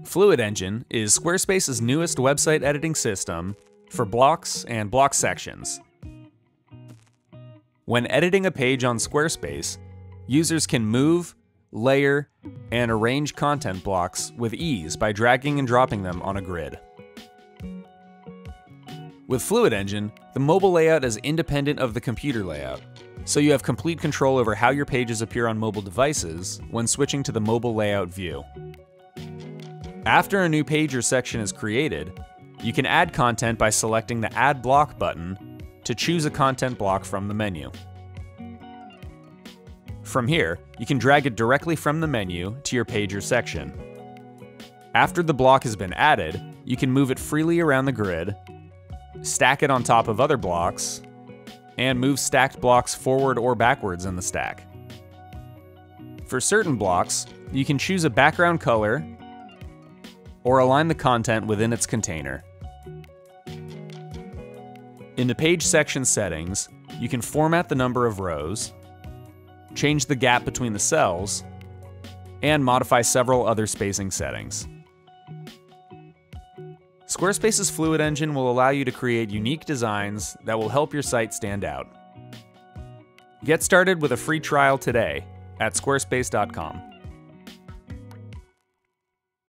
Fluid Engine is Squarespace's newest website editing system for blocks and block sections. When editing a page on Squarespace, users can move, layer, and arrange content blocks with ease by dragging and dropping them on a grid. With Fluid Engine, the mobile layout is independent of the computer layout, so you have complete control over how your pages appear on mobile devices when switching to the mobile layout view. After a new page or section is created, you can add content by selecting the Add Block button to choose a content block from the menu. From here, you can drag it directly from the menu to your page or section. After the block has been added, you can move it freely around the grid, stack it on top of other blocks, and move stacked blocks forward or backwards in the stack. For certain blocks, you can choose a background color or align the content within its container. In the page section settings, you can format the number of rows, change the gap between the cells, and modify several other spacing settings. Squarespace's Fluid Engine will allow you to create unique designs that will help your site stand out. Get started with a free trial today at squarespace.com.